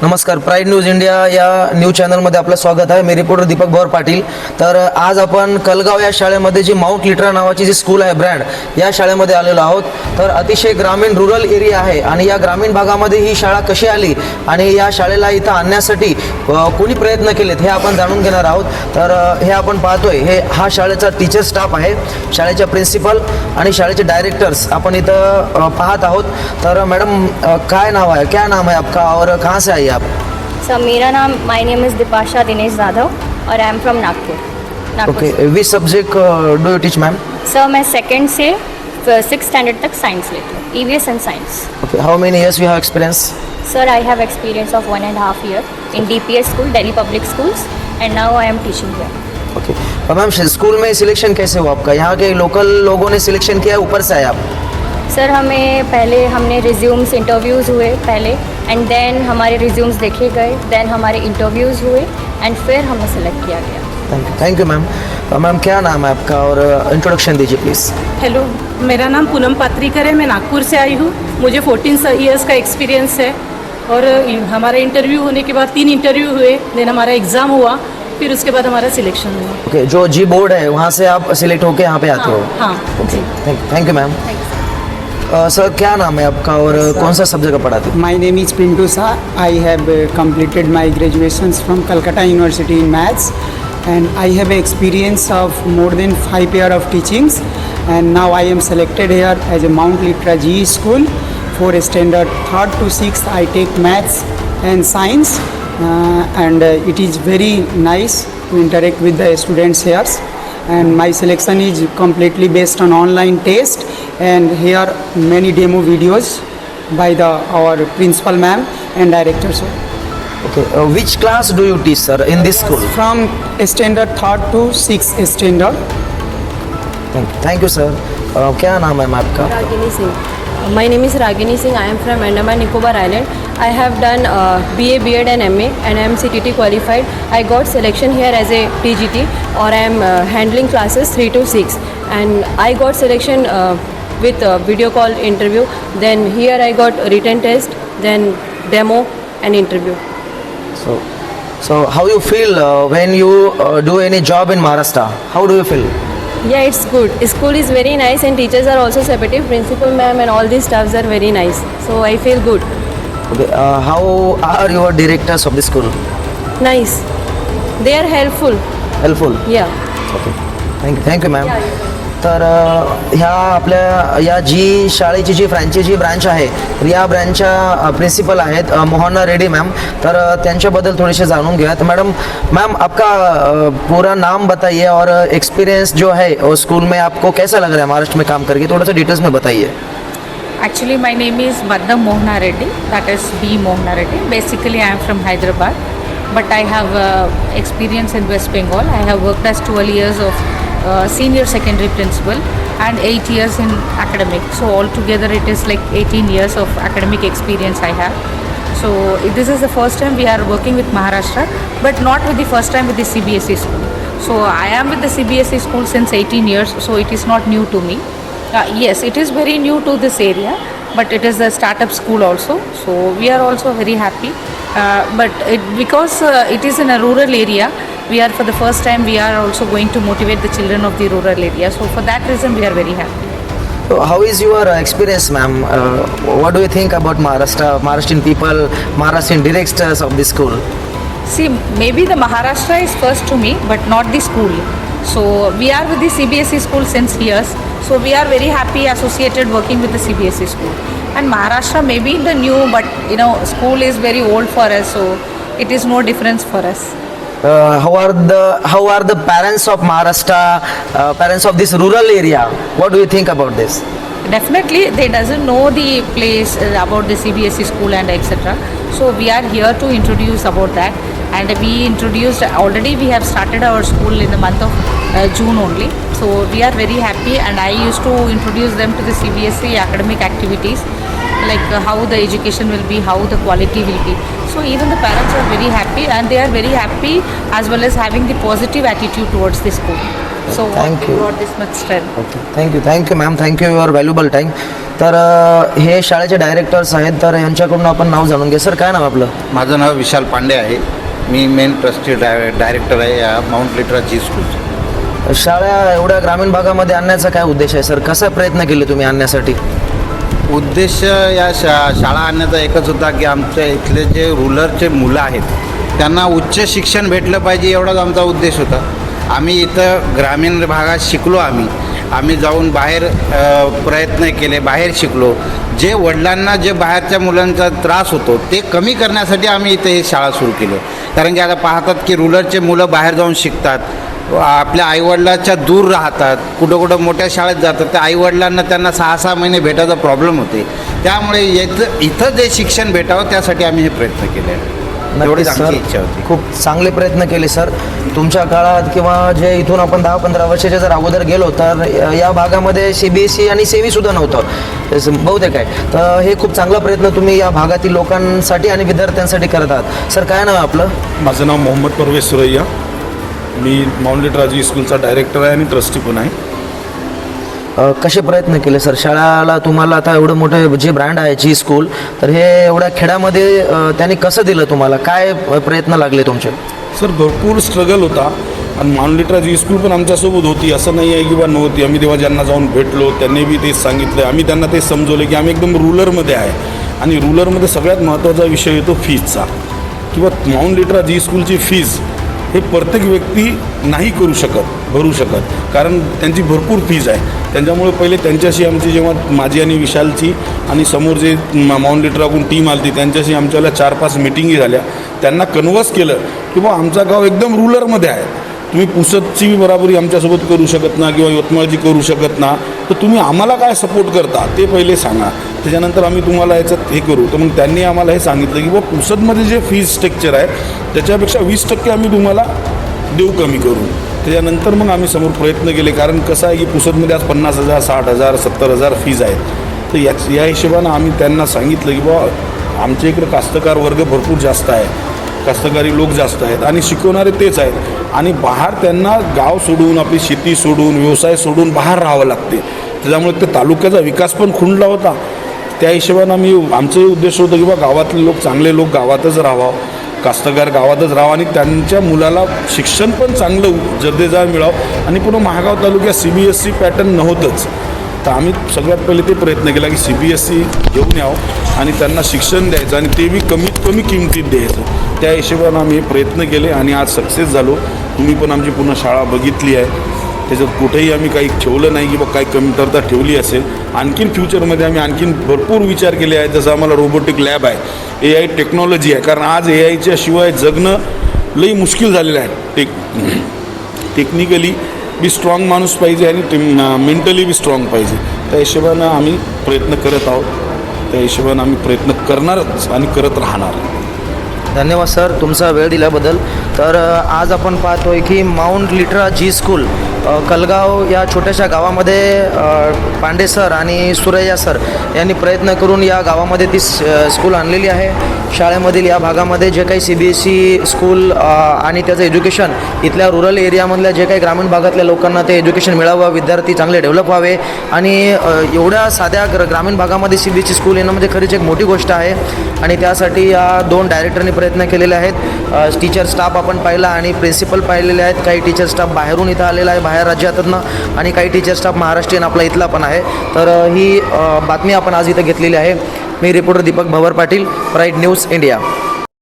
नमस्कार, pride news India या news चॅनलमध्ये आपलं स्वागत आहे. मी रिपोर्टर दीपक भोर पाटील. तर आज आपण कलगाव या शाळेमध्ये जी माउंट लिटरा नावाची जी स्कूल आहे ब्रँड, या शाळेमध्ये आलेलो आहोत. तर अतिशय ग्रामीण रुरल एरिया आहे आणि या ग्रामीण भागामध्ये ही शाळा कशी आली आणि या शाळेला इथं आणण्यासाठी कोणी प्रयत्न केलेत हे आपण जाणून घेणार आहोत. तर हे आपण पाहतोय, हा शाळेचा टीचर स्टाफ आहे, शाळेच्या प्रिन्सिपल आणि शाळेचे डायरेक्टर्स आपण इथं पाहत आहोत. तर मॅडम, काय नाव है, क्या नाम है आपका और कहाँ से आई आप? सर, मेरा नाम माय नेम इज़ दीपाशा दिनेश जाधव और I am from Nagpur. Okay, which subject do you teach ma'am? Sir, मैं सेकंड से 6th स्टैंडर्ड तक साइंस लेती हूँ, EVS end science. Okay, how many years you have experience? Sir, I have experience of 1.5 year in DPS school, Delhi public schools, end now I am teaching here. Okay ma'am, school में selection कैसे हुआ आपका? यहाँ के local लोगों ने selection KIA, ऊपर से आए आप? सर, हमने रिज्यूम्स इंटरव्यूज़ हुए पहले, एंड देन हमारे रिज्यूम्स देखे गए, देन हमारे इंटरव्यूज़ हुए, एंड फिर हमें सेलेक्ट किया गया. Thank you ma'am. मैम, क्या नाम है आपका और इंट्रोडक्शन दीजिए प्लीज़. हेलो, मेरा नाम पूनम पात्रीकर है. मैं नागपुर से आई हूँ. मुझे 14 इयर्स का एक्सपीरियंस है और हमारा इंटरव्यू होने के बाद 3 इंटरव्यू हुए, देन हमारा एग्ज़ाम हुआ, फिर उसके बाद हमारा सिलेक्शन हुआ. ओके, जो जी बोर्ड है वहाँ से आप सिलेक्ट होकर यहाँ पे आते हो? हाँ. Okay, thank you ma'am. Sir, क्या नाम है आपका और कौन सा सब्जेक्ट पढ़ाते हो? My name is Pintu Shah. I have completed my graduations from Calcutta University in Maths, and I have experience of more than 5 years of teachings, and now I am selected here as a Mount Litra GE school for standard 3rd to 6th. I take Maths and Science, and it is very nice to interact with the students here. And my selection is completely based on online test, and here many demo videos by our principal ma'am and director sir. Okay, which class do you teach, sir, in this school? From standard 3rd to 6th standard. Thank you sir. क्या नाम है आपका? Ragini Singh. My name is Ragini Singh. I am from Andaman Nicobar Island. I have done BA, B.Ed and MA, and I am CTT qualified. I got selection here as a TGT, or I am handling classes 3 to 6, and I got selection with video call interview. Then here I got written test, then demo and interview. So how you feel when you do any job in Maharashtra? How do you feel? Yeah, it's good. School is very nice and teachers are also supportive. Principal ma'am and all these staffs are very nice. So I feel good. Okay, how are your directors of the school? Nice. They are helpful. Helpful? Yeah. Okay. Thank you ma'am. तर ह्या आपल्या या जी शाळेची जी franchise branch आहे, या ब्रांचच्या principal आहेत Mohana Reddy ma'am. तर त्यांच्याबद्दल थोडेसे जाणून घेऊयात. मैम, आपका पूरा नाम बताइए और एक्सपीरियंस जो है और स्कूल में आपको कैसा लग रहा है महाराष्ट्र में काम करके, थोड़ा सा डिटेल्स में बताइए. Actually, my name is Madam Mohana Reddy, that is B. Mohana Reddy. Basically, I am from Hyderabad, but I have experience in West Bengal. I have worked as 12 years of senior secondary principal and 8 years in academic. So altogether it is like 18 years of academic experience I have. So this is the first time we are working with Maharashtra, but not with the first time with the CBSE school. So I am with the CBSE school since 18 years, so it is not new to me. Yes, it is very new to this area, but it is a startup school also. So we are also very happy. But because it is in a rural area, we are for the first time we are also going to motivate the children of the rural area. So for that reason we are very happy. So how is your experience, ma'am? What do you think about Maharashtra, Maharashtrian people, Maharashtrian directors of the school? See, maybe the Maharashtra is first to me, but not the school. So we are with the CBSE school since years. So we are very happy associated working with the CBSE school. And Maharashtra may be the new, but school is very old for us, so it is no difference for us. How are the parents of Maharashtra, parents of this rural area? What do you think about this? Definitely, they doesn't know the place about the CBSE school and etc. So we are here to introduce about that, and we introduced already. We have started our school in the month of June only. So we are very happy, and I used to introduce them to the CBSE academic activities, like how the education will be, how the quality will be. So even the parents are very happy, and they are very happy as well as having the positive attitude towards the school. So Thank you. brought this much strength. Okay. Thank you ma'am. Thank you for your valuable time. तर हे शाळेचे directors आहेत, तर यांच्याकडून आपण नाव जाणून घ्या. Sir काय नाव आपलं? माझं नाव विशाल पांडे आहे. मी मेन ट्रस्टी डायरेक्टर आहे या माउंट लिटरा जी स्कूलचं. शाळा एवढ्या ग्रामीण भागामध्ये आणण्याचा काय उद्देश आहे सर? कसा प्रयत्न केले तुम्ही आणण्यासाठी? उद्देश या शाळा आणण्याचा एकच होता की आमच्या इथले जे रुरलचे मुलं आहेत त्यांना उच्च शिक्षण भेटलं पाहिजे, एवढाच आमचा उद्देश होता. आम्ही इथं ग्रामीण भागात शिकलो. आम्ही जाऊन बाहेर प्रयत्न केले, बाहेर शिकलो. जे वडिलांना जे बाहेरच्या मुलांचा त्रास होतो ते कमी करण्यासाठी आम्ही इथे ही शाळा सुरू केली. कारण की आता पाहतात की रुरलचे मुलं बाहेर जाऊन शिकतात, आपल्या आईवडिलाच्या दूर राहतात, कुठं मोठ्या शाळेत जातात, त्या आईवडिलांना त्यांना 6-6 महिने भेटायचा प्रॉब्लेम होते. त्यामुळे इथं जे शिक्षण भेटावं त्यासाठी आम्ही हे प्रयत्न केले आहे. एवढीच नक्कीच आमची सर, इच्छा होती. खूप चांगले प्रयत्न केले सर. तुमच्या काळात किंवा जे इथून आपण 10-15 वर्षाच्या जर अगोदर गेलो तर या भागामध्ये CBSE आणि सेवीसुद्धा नव्हतं बहुतेक आहे. तर हे खूप चांगला प्रयत्न तुम्ही या भागातील लोकांसाठी आणि विद्यार्थ्यांसाठी करत आहात. सर काय नाव आहे आपलं? माझं नाव मोहम्मद परवेज सुरैया. मी माउंट लिटरा जी स्कूलचा डायरेक्टर आहे आणि ट्रस्टी पण आहे. कसे प्रयत्न केले सर? शाळेला तुम्हाला आता एवढं मोठं जे ब्रँड आहे जी स्कूल, तर हे एवढ्या खेड्यामध्ये त्यांनी कसं दिलं तुम्हाला? काय प्रयत्न लागले तुमचे? सर भरपूर स्ट्रगल होता आणि माउंट लिटरा जी स्कूल पण आमच्यासोबत होती, असं नाही आहे की बा नव्हती. आम्ही तेव्हा ज्यांना जाऊन भेटलो त्यांनी बी तेच सांगितलं. आम्ही त्यांना तेच समजवलं की आम्ही एकदम रूरलमध्ये आहे आणि रूरलमध्ये सगळ्यात महत्त्वाचा विषय येतो फीजचा. किंवा माउंट लिटरा जी स्कूलची फीज हे प्रत्येक व्यक्ती नाही भरू शकत, कारण त्यांची भरपूर फीज आहे. त्यांच्यामुळे पहिले त्यांच्याशी आमची जेव्हा माझी आणि विशालची आणि समोर जे माउंट लिटराकडून टीम आली त्यांच्याशी आमच्याला 4-5 मिटिंगी झाल्या. त्यांना कन्व्हर्स केलं की बा आमचं गाव एकदम रूरलमध्ये आहे, तुम्ही पुसदची बराबरी आमच्यासोबत करू शकत ना किंवा यवतमाळची करू शकत ना, तर तुम्ही आम्हाला काय सपोर्ट करता ते पहिले सांगा, त्याच्यानंतर आम्ही तुम्हाला याच्यात हे करू. तर मग त्यांनी आम्हाला हे सांगितलं की बा पुसदमध्ये जे फीज स्ट्रक्चर आहे त्याच्यापेक्षा 20% आम्ही तुम्हाला देऊ कमी करून. त्याच्यानंतर मग आम्ही समोर प्रयत्न केले, कारण कसं आहे की पुसदमध्ये आज 50,000, 60,000, 70,000 फीज आहेत. तर या हिशोबानं आम्ही त्यांना सांगितलं की बा आमच्या इकडे कास्तकार वर्ग भरपूर जास्त आहे, कास्तकारी लोक जास्त आहेत आणि शिकवणारे तेच आहेत आणि बाहेर त्यांना गाव सोडून, आपली शेती सोडून, व्यवसाय सोडून बाहेर राहावं लागते. त्याच्यामुळे ते तालुक्याचा विकास पण खुंटला होता. त्या हिशोबानं आमचंही उद्देश होतं की बा गावातले लोक, चांगले लोक गावातच राहावं, कास्तकार गावातच राहावं आणि त्यांच्या मुलाला शिक्षण पण चांगलं दर्जेदार मिळावं. आणि पुन्हा महागाव तालुक्यात CBSE पॅटर्न नव्हतंच, तर आम्ही सगळ्यात पहिले ते प्रयत्न केला की CBSE घेऊन यावं आणि त्यांना शिक्षण द्यायचं आणि ते बी कमीत कमी किमतीत द्यायचं. त्या हिशोबानं आम्ही हे प्रयत्न केले आणि आज सक्सेस झालो. तुम्ही पण आमची पुन्हा शाळा बघितली आहे, त्याच्यात कुठेही आम्ही काही ठेवलं नाही की बा काही कमतरता ठेवली असेल. आणखीन फ्युचरमध्ये आम्ही आणखीन भरपूर विचार केले आहेत. जसं आम्हाला रोबोटिक लॅब आहे, AI टेक्नॉलॉजी आहे, कारण आज AIच्या शिवाय जगणं लई मुश्किल झालेलं आहे. टेक्निकली बी स्ट्रॉंग माणूस पाहिजे आणि मेंटली बी स्ट्रॉंग पाहिजे. त्या हिशोबानं आम्ही प्रयत्न करत आहोत, त्या हिशोबानं आम्ही प्रयत्न करणारच आणि करत राहणार. धन्यवाद सर तुमचा वेळ दिल्याबद्दल. तर आज आपण पाहतोय की माउंट लिटरा जी स्कूल कलगाव या छोट्याशा गावामध्ये पांडे सर आणि सुरैया सर यांनी प्रयत्न करून या गावामध्ये ती स्कूल आणलेली आहे. शाळेमधील या भागामध्ये जे काही CBSE स्कूल आणि त्याचं एज्युकेशन इथल्या रुरल एरियामधल्या जे काही ग्रामीण भागातल्या लोकांना ते एज्युकेशन मिळावं, विद्यार्थी चांगले डेव्हलप व्हावे आणि एवढ्या साध्या ग्रामीण भागामध्ये CBSE स्कूल येणं म्हणजे खरीच एक मोठी गोष्ट आहे. आणि त्यासाठी या 2 डायरेक्टरनी प्रयत्न केलेले आहेत. टीचर स्टाफ आपण पाहिला आणि प्रिन्सिपल पाहिलेले आहेत. काही टीचर स्टाफ बाहेरून इथं आलेला आहे, बाहेर राज्यातनं, आणि काही टीचर स्टाफ महाराष्ट्रीयन आपला इथला पण आहे. तर ही बातमी आपण आज इथं घेतलेली आहे. मी रिपोर्टर दीपक भवर पाटील, प्राईड न्यूज इंडिया.